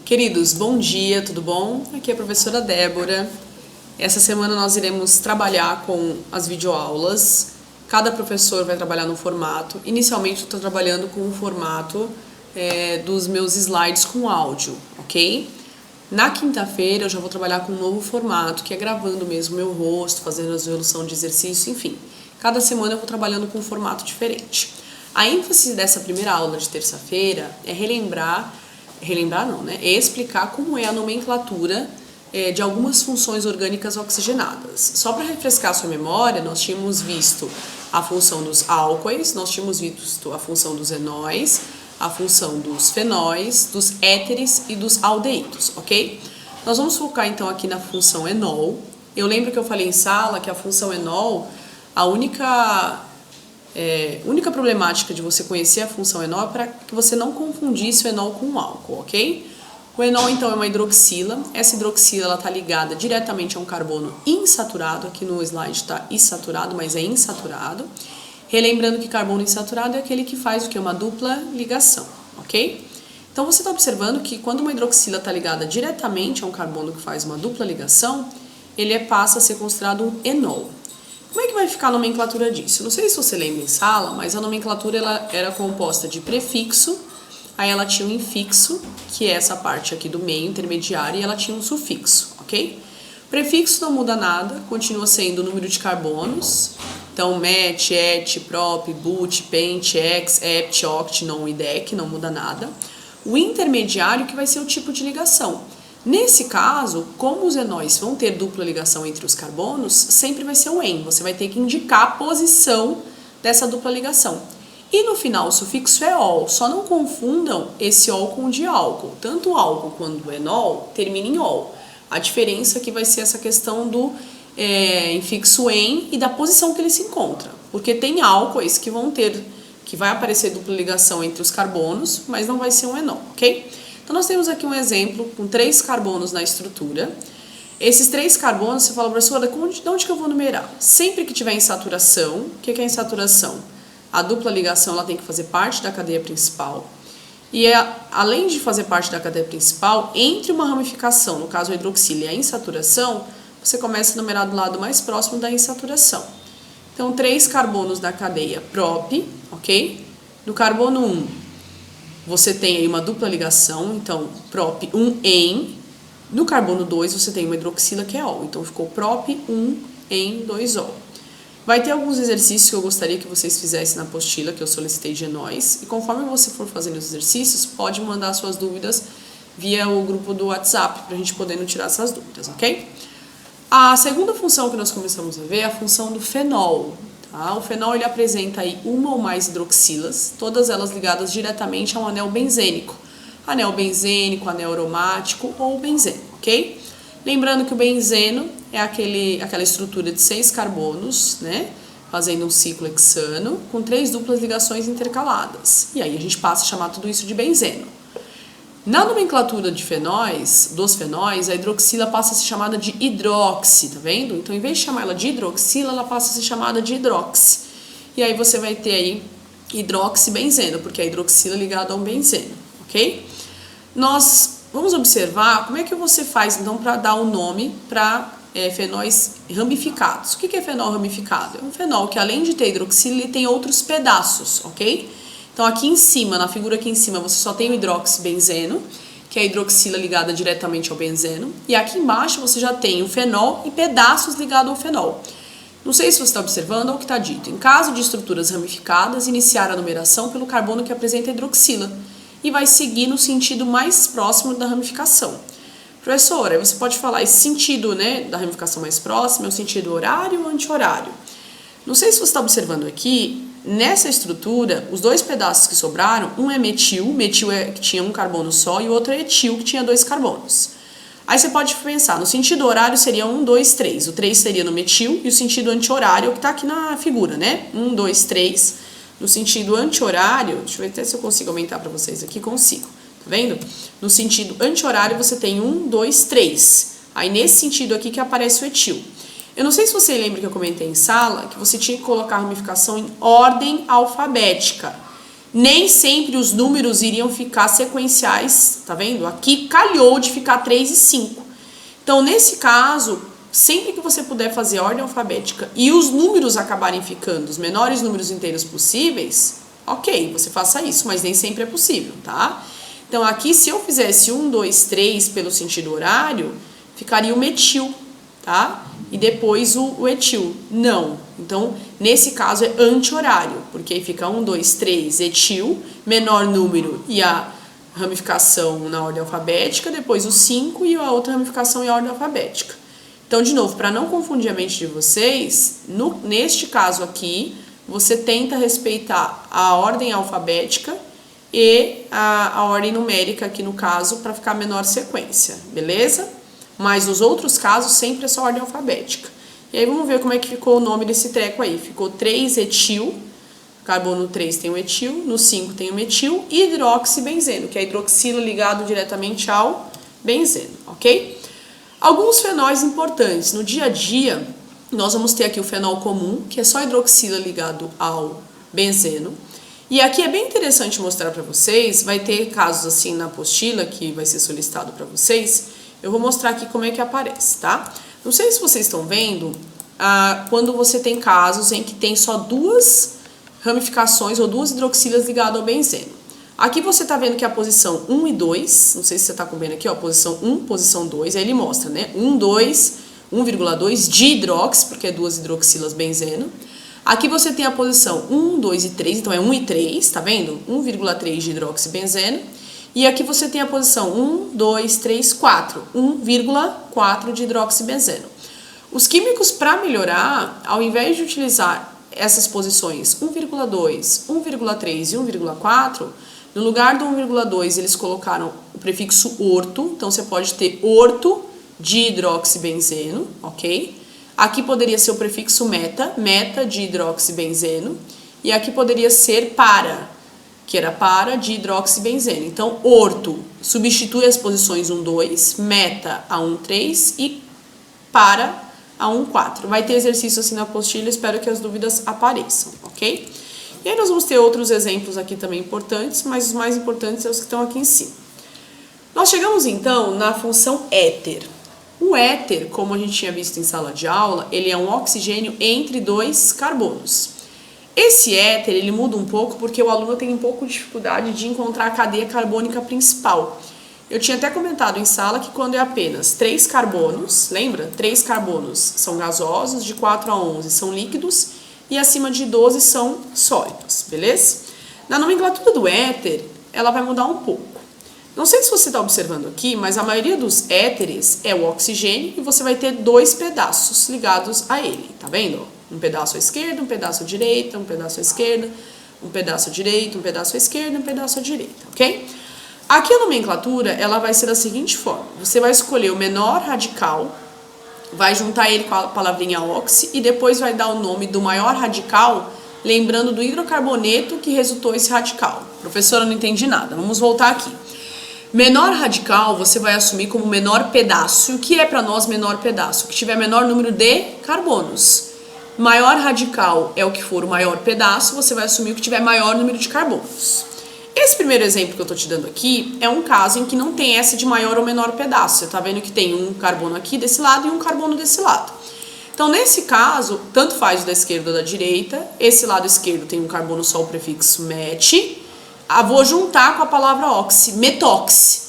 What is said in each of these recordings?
Queridos, bom dia, tudo bom? Aqui é a professora Débora. Essa semana nós iremos trabalhar com as videoaulas. Cada professor vai trabalhar no formato. Inicialmente eu estou trabalhando com o formato dos meus slides com áudio, ok? Na quinta-feira eu já vou trabalhar com um novo formato, que é gravando mesmo meu rosto, fazendo a resolução de exercício, enfim. Cada semana eu vou trabalhando com um formato diferente. A ênfase dessa primeira aula de terça-feira é é explicar como é a nomenclatura de algumas funções orgânicas oxigenadas. Só para refrescar a sua memória, nós tínhamos visto a função dos álcoois, nós tínhamos visto a função dos enóis, a função dos fenóis, dos éteres e dos aldeídos, ok? Nós vamos focar então aqui na função enol. Eu lembro que eu falei em sala que a função enol, a única problemática de você conhecer a função enol é para que você não confundisse o enol com o álcool, ok? O enol, então, é uma hidroxila. Essa hidroxila está ligada diretamente a um carbono insaturado. Aqui no slide está insaturado, mas é insaturado. Relembrando que carbono insaturado é aquele que faz o que? Uma dupla ligação, ok? Então, você está observando que quando uma hidroxila está ligada diretamente a um carbono que faz uma dupla ligação, ele passa a ser considerado um enol. Como é que vai ficar a nomenclatura disso? Não sei se você lembra em sala, mas a nomenclatura ela era composta de prefixo, aí ela tinha um infixo, que é essa parte aqui do meio intermediário, e ela tinha um sufixo, ok? Prefixo não muda nada, continua sendo o número de carbonos, então met, et, prop, but, pent, ex, hept, oct, non e dec, não muda nada. O intermediário que vai ser o tipo de ligação. Nesse caso, como os enóis vão ter dupla ligação entre os carbonos, sempre vai ser o en. Você vai ter que indicar a posição dessa dupla ligação. E no final o sufixo é ol. Só não confundam esse ol com o de álcool. Tanto o álcool quanto o enol termina em ol. A diferença aqui vai ser essa questão do infixo en e da posição que ele se encontra. Porque tem álcoois que vai aparecer dupla ligação entre os carbonos, mas não vai ser um enol, ok? Então, nós temos aqui um exemplo com 3 carbonos na estrutura. Esses 3 carbonos, você fala, professora, de onde que eu vou numerar? Sempre que tiver em saturação, o que é insaturação? A dupla ligação ela tem que fazer parte da cadeia principal. E além de fazer parte da cadeia principal, entre uma ramificação, no caso a hidroxila e a insaturação, você começa a numerar do lado mais próximo da insaturação. Então, 3 carbonos da cadeia prop, ok? No carbono 1, você tem aí uma dupla ligação, então prop 1-en. No carbono 2 você tem uma hidroxila que é ol, então ficou prop 1-en-2-ol. Vai ter alguns exercícios que eu gostaria que vocês fizessem na apostila, que eu solicitei de enóis, e conforme você for fazendo os exercícios, pode mandar suas dúvidas via o grupo do WhatsApp, para a gente poder tirar essas dúvidas, ok? A segunda função que nós começamos a ver é a função do fenol. O fenol ele apresenta aí uma ou mais hidroxilas, todas elas ligadas diretamente a um anel benzênico. Anel benzênico, anel aromático ou benzeno, ok? Lembrando que o benzeno é aquela estrutura de 6 carbonos, né? Fazendo um ciclo hexano com 3 duplas ligações intercaladas. E aí a gente passa a chamar tudo isso de benzeno. Na nomenclatura de dos fenóis, a hidroxila passa a ser chamada de hidroxi, tá vendo? Então, em vez de chamar ela de hidroxila, ela passa a ser chamada de hidroxi. E aí você vai ter aí hidroxibenzeno, porque a hidroxila é ligada a um benzeno, ok? Nós vamos observar como é que você faz, então, para dar o nome para fenóis ramificados. O que é fenol ramificado? É um fenol que, além de ter hidroxila, ele tem outros pedaços, ok? Então, aqui em cima, na figura aqui em cima, você só tem o hidroxibenzeno, que é a hidroxila ligada diretamente ao benzeno. E aqui embaixo você já tem o fenol e pedaços ligados ao fenol. Não sei se você está observando ou o que está dito. Em caso de estruturas ramificadas, iniciar a numeração pelo carbono que apresenta a hidroxila e vai seguir no sentido mais próximo da ramificação. Professora, você pode falar esse sentido, né, da ramificação mais próxima, é o sentido horário ou anti-horário. Não sei se você está observando aqui. Nessa estrutura, os 2 pedaços que sobraram, um é metil que tinha um carbono só, e o outro é etil, que tinha 2 carbonos. Aí você pode pensar, no sentido horário seria 1, 2, 3. O 3 seria no metil, e o sentido anti-horário é o que está aqui na figura, né? 1, 2, 3. No sentido anti-horário, deixa eu ver até se eu consigo aumentar para vocês aqui, consigo. Tá vendo? No sentido anti-horário você tem 1, 2, 3. Aí nesse sentido aqui que aparece o etil. Eu não sei se você lembra que eu comentei em sala que você tinha que colocar a ramificação em ordem alfabética. nem sempre os números iriam ficar sequenciais, tá vendo? Aqui calhou de ficar 3 e 5. Então, nesse caso, sempre que você puder fazer a ordem alfabética e os números acabarem ficando os menores números inteiros possíveis, ok, você faça isso, mas nem sempre é possível, tá? Então, aqui, se eu fizesse 1, 2, 3 pelo sentido horário, ficaria o metil, tá? E depois o etil. Não. Então, nesse caso é anti-horário, porque aí fica 1, 2, 3, etil, menor número e a ramificação na ordem alfabética, depois o 5 e a outra ramificação em ordem alfabética. Então, de novo, para não confundir a mente de vocês, neste caso aqui, você tenta respeitar a ordem alfabética e a ordem numérica aqui no caso, para ficar menor sequência, beleza? Mas nos outros casos, sempre é só ordem alfabética. E aí vamos ver como é que ficou o nome desse treco aí. Ficou 3-etil, carbono 3 tem o etil, no 5 tem o metil, e hidroxibenzeno, que é a hidroxila ligado diretamente ao benzeno, ok? Alguns fenóis importantes. No dia a dia, nós vamos ter aqui o fenol comum, que é só hidroxila ligado ao benzeno. E aqui é bem interessante mostrar para vocês, vai ter casos assim na apostila, que vai ser solicitado para vocês. Eu vou mostrar aqui como é que aparece, tá? Não sei se vocês estão vendo, quando você tem casos em que tem só duas ramificações ou duas hidroxilas ligadas ao benzeno. Aqui você está vendo que a posição 1 e 2, não sei se você está vendo aqui, ó, posição 1, posição 2, aí ele mostra, né? 1, 2, 1,2 de hidrox, porque é duas hidroxilas benzeno. Aqui você tem a posição 1, 2 e 3, então é 1 e 3, tá vendo? 1,3 de hidroxibenzeno. E aqui você tem a posição 1, 2, 3, 4, 1,4 de hidroxibenzeno. Os químicos, para melhorar, ao invés de utilizar essas posições 1,2, 1,3 e 1,4, no lugar do 1,2 eles colocaram o prefixo orto, então você pode ter orto de hidroxibenzeno, ok? Aqui poderia ser o prefixo meta, meta de hidroxibenzeno, e aqui poderia ser para, que era para de hidroxibenzeno. Então, orto substitui as posições 1, 2, meta a 1, 3 e para a 1, 4. Vai ter exercício assim na apostila, espero que as dúvidas apareçam, ok? E aí nós vamos ter outros exemplos aqui também importantes, mas os mais importantes são os que estão aqui em cima. Nós chegamos então na função éter. O éter, como a gente tinha visto em sala de aula, ele é um oxigênio entre dois carbonos. Esse éter, ele muda um pouco porque o aluno tem um pouco de dificuldade de encontrar a cadeia carbônica principal. Eu tinha até comentado em sala que quando é apenas 3 carbonos, lembra? 3 carbonos são gasosos, de 4 a 11 são líquidos e acima de 12 são sólidos, beleza? Na nomenclatura do éter, ela vai mudar um pouco. Não sei se você está observando aqui, mas a maioria dos éteres é o oxigênio e você vai ter 2 pedaços ligados a ele, tá vendo? Um pedaço à esquerda, um pedaço à direita, um pedaço à esquerda, um pedaço à direita, um pedaço à esquerda, um pedaço à direita, ok? Aqui a nomenclatura, ela vai ser da seguinte forma. Você vai escolher o menor radical, vai juntar ele com a palavrinha oxi e depois vai dar o nome do maior radical, lembrando do hidrocarboneto que resultou esse radical. Professora, não entendi nada. Vamos voltar aqui. Menor radical você vai assumir como menor pedaço. E o que é para nós menor pedaço? O que tiver menor número de carbonos. Maior radical é o que for o maior pedaço, você vai assumir o que tiver maior número de carbonos. Esse primeiro exemplo que eu estou te dando aqui é um caso em que não tem essa de maior ou menor pedaço. Você está vendo que tem um carbono aqui desse lado e um carbono desse lado. Então, nesse caso, tanto faz da esquerda ou da direita. Esse lado esquerdo tem um carbono só, o prefixo met. Vou juntar com a palavra oxi, metoxi.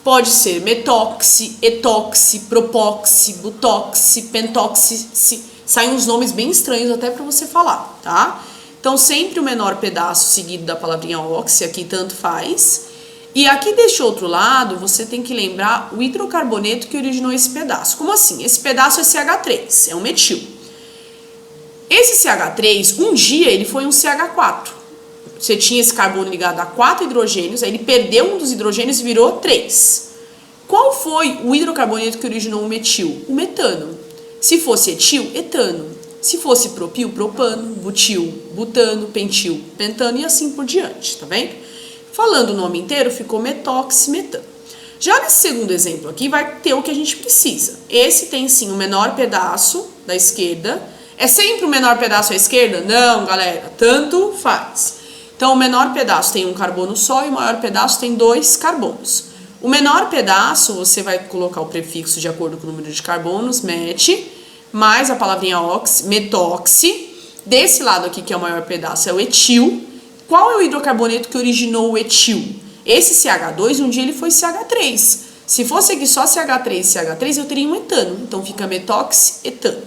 Pode ser metoxi, etoxi, propoxi, butoxi, pentoxi. Saem uns nomes bem estranhos até para você falar, tá? Então, sempre o menor pedaço seguido da palavrinha oxi, aqui tanto faz. E aqui deste outro lado, você tem que lembrar o hidrocarboneto que originou esse pedaço. Como assim? Esse pedaço é CH3, é um metil. Esse CH3, um dia ele foi um CH4. Você tinha esse carbono ligado a 4 hidrogênios, aí ele perdeu um dos hidrogênios e virou 3. Qual foi o hidrocarboneto que originou o metil? O metano. Se fosse etil, etano. Se fosse propil, propano, butil, butano, pentil, pentano e assim por diante, tá vendo? Falando o nome inteiro, ficou metoximetano. Já nesse segundo exemplo aqui, vai ter o que a gente precisa. Esse tem sim o menor pedaço da esquerda. É sempre o menor pedaço à esquerda? Não, galera, tanto faz. Então, o menor pedaço tem um carbono só e o maior pedaço tem 2 carbonos. O menor pedaço, você vai colocar o prefixo de acordo com o número de carbonos, met, mais a palavrinha ox, metoxi. Desse lado aqui, que é o maior pedaço, é o etil. Qual é o hidrocarboneto que originou o etil? Esse CH2, um dia ele foi CH3. Se fosse aqui só CH3 e CH3, eu teria um etano. Então, fica metoxi-etano.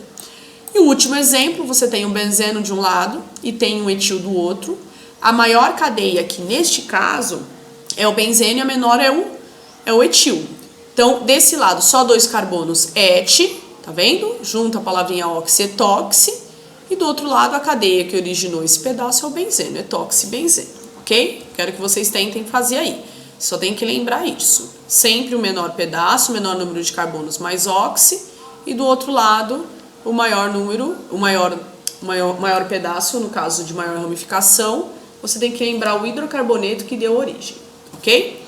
E o último exemplo, você tem um benzeno de um lado e tem um etil do outro. A maior cadeia aqui, neste caso, é o benzeno e a menor é o etil. Então, desse lado, só 2 carbonos, et, tá vendo? Junto a palavrinha oxi, etoxi. E do outro lado, a cadeia que originou esse pedaço é o benzeno, etoxi-benzeno, ok? Quero que vocês tentem fazer aí. Só tem que lembrar isso. Sempre o menor pedaço, o menor número de carbonos mais oxi. E do outro lado, o maior número, o maior pedaço, no caso de maior ramificação, você tem que lembrar o hidrocarboneto que deu origem, ok?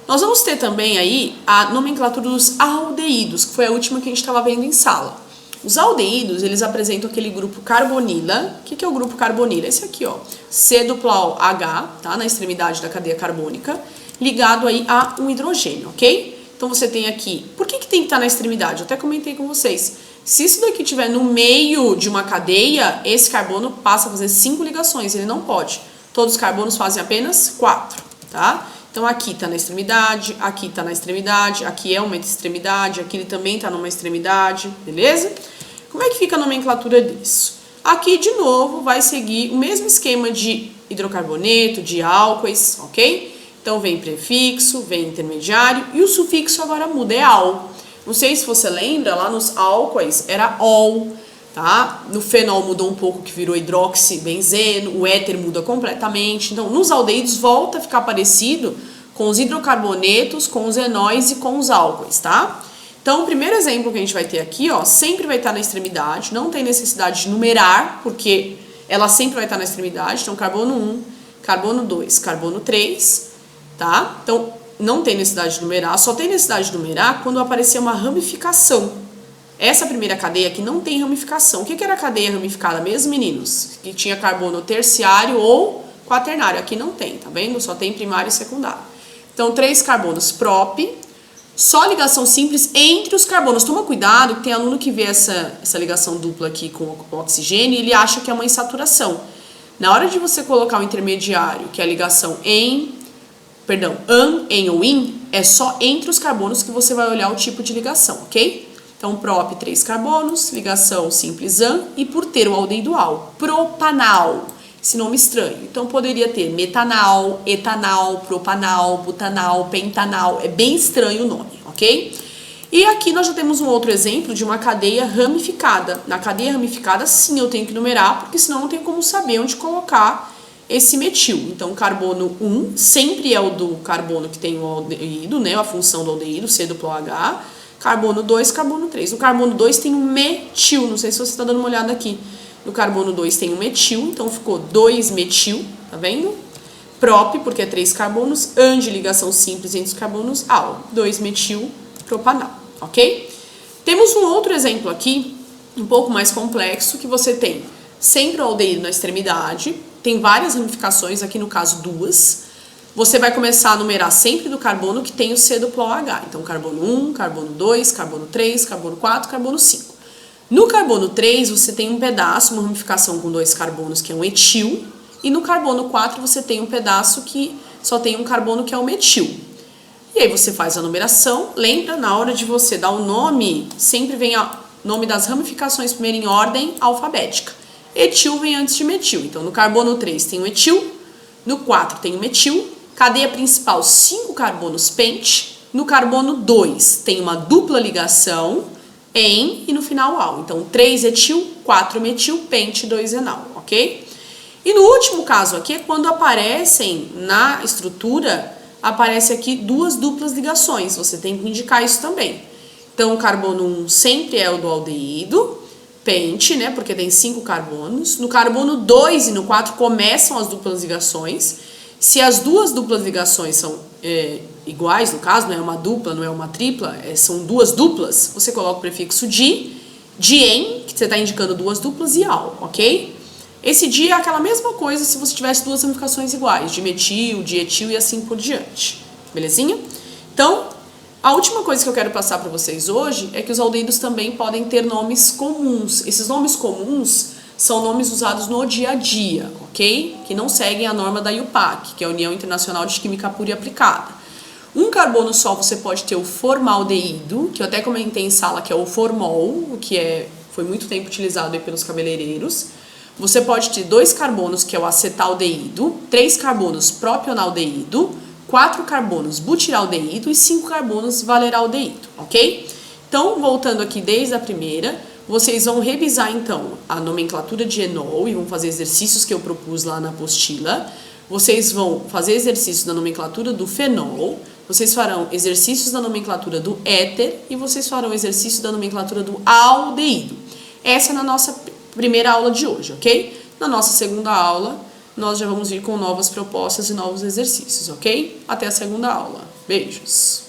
Nós vamos ter também aí a nomenclatura dos aldeídos, que foi a última que a gente estava vendo em sala. Os aldeídos, eles apresentam aquele grupo carbonila. O que é o grupo carbonila? Esse aqui, ó, C-H, tá? Na extremidade da cadeia carbônica, ligado aí a um hidrogênio, ok? Então você tem aqui, por que tem que estar na extremidade? Eu até comentei com vocês. Se isso daqui estiver no meio de uma cadeia, esse carbono passa a fazer 5 ligações, ele não pode. Todos os carbonos fazem apenas 4, tá? Então aqui está na extremidade, aqui está na extremidade, aqui é uma extremidade, aqui ele também está numa extremidade, beleza? Como é que fica a nomenclatura disso? Aqui, de novo, vai seguir o mesmo esquema de hidrocarboneto, de álcoois, ok? Então vem prefixo, vem intermediário e o sufixo agora muda, é al. Não sei se você lembra, lá nos álcoois era ol, tá? No fenol mudou um pouco, que virou hidroxibenzeno, o éter muda completamente. Então, nos aldeídos volta a ficar parecido com os hidrocarbonetos, com os enóis e com os álcoois, tá? Então, o primeiro exemplo que a gente vai ter aqui, ó, sempre vai estar na extremidade, não tem necessidade de numerar, porque ela sempre vai estar na extremidade. Então, carbono 1, carbono 2, carbono 3, tá? Então, não tem necessidade de numerar, só tem necessidade de numerar quando aparecer uma ramificação. Essa primeira cadeia aqui não tem ramificação. O que era a cadeia ramificada mesmo, meninos? Que tinha carbono terciário ou quaternário. Aqui não tem, tá vendo? Só tem primário e secundário. Então, 3 carbonos prop, só ligação simples entre os carbonos. Toma cuidado, que tem aluno que vê essa ligação dupla aqui com o oxigênio e ele acha que é uma insaturação. Na hora de você colocar o intermediário, que é a ligação em ou in, é só entre os carbonos que você vai olhar o tipo de ligação, ok? Então, prop, 3 carbonos, ligação simples an, e por ter o aldeído al, propanal, esse nome estranho. Então, poderia ter metanal, etanal, propanal, butanal, pentanal, é bem estranho o nome, ok? E aqui nós já temos um outro exemplo de uma cadeia ramificada. Na cadeia ramificada, sim, eu tenho que numerar, porque senão não tem como saber onde colocar esse metil. Então, carbono 1 sempre é o do carbono que tem o aldeído, né? A função do aldeído, C-H. Carbono 2, carbono 3. No carbono 2 tem um metil, não sei se você está dando uma olhada aqui. No carbono 2 tem um metil, então ficou 2-metil, tá vendo? Prop, porque é 3 carbonos, an de ligação simples entre os carbonos, al, 2-metil propanal, ok? Temos um outro exemplo aqui, um pouco mais complexo, que você tem sempre o aldeído na extremidade, tem várias ramificações, aqui no caso 2. Você vai começar a numerar sempre do carbono que tem o C-H. Então, carbono 1, carbono 2, carbono 3, carbono 4, carbono 5. No carbono 3, você tem um pedaço, uma ramificação com 2 carbonos, que é um etil. E no carbono 4, você tem um pedaço que só tem um carbono, que é o metil. E aí você faz a numeração. Lembra, na hora de você dar o nome, sempre vem o nome das ramificações primeiro em ordem alfabética. Etil vem antes de metil. Então, no carbono 3 tem o etil, no 4 tem o metil, cadeia principal 5 carbonos pente, no carbono 2 tem uma dupla ligação em e no final al. Então, 3 etil, 4 metil, pente, 2 enal, ok? E no último caso aqui é quando aparecem na estrutura, aparece aqui 2 duplas ligações, você tem que indicar isso também. Então, o carbono 1 sempre é o do aldeído, pente, né, porque tem 5 carbonos. No carbono 2 e no 4 começam as duplas ligações. Se as 2 duplas ligações são iguais, no caso, não é uma dupla, não é uma tripla, são 2 duplas, você coloca o prefixo di, en, que você está indicando 2 duplas, e al, ok? Esse di é aquela mesma coisa se você tivesse duas ramificações iguais, dimetil, dietil e assim por diante. Belezinha? Então, a última coisa que eu quero passar para vocês hoje é que os aldeídos também podem ter nomes comuns. Esses nomes comuns são nomes usados no dia a dia, ok? Que não seguem a norma da IUPAC, que é a União Internacional de Química Pura e Aplicada. Um carbono só você pode ter o formaldeído, que eu até comentei em sala que é o formol, que foi muito tempo utilizado aí pelos cabeleireiros. Você pode ter 2 carbonos, que é o acetaldeído, 3 carbonos propionaldeído, 4 carbonos butiraldeído e 5 carbonos valeraldeído, ok? Então, voltando aqui desde a primeira, vocês vão revisar então a nomenclatura de enol e vão fazer exercícios que eu propus lá na apostila. Vocês vão fazer exercícios da nomenclatura do fenol, vocês farão exercícios da nomenclatura do éter e vocês farão exercício da nomenclatura do aldeído. Essa é na nossa primeira aula de hoje, ok? Na nossa segunda aula, nós já vamos vir com novas propostas e novos exercícios, ok? Até a segunda aula. Beijos!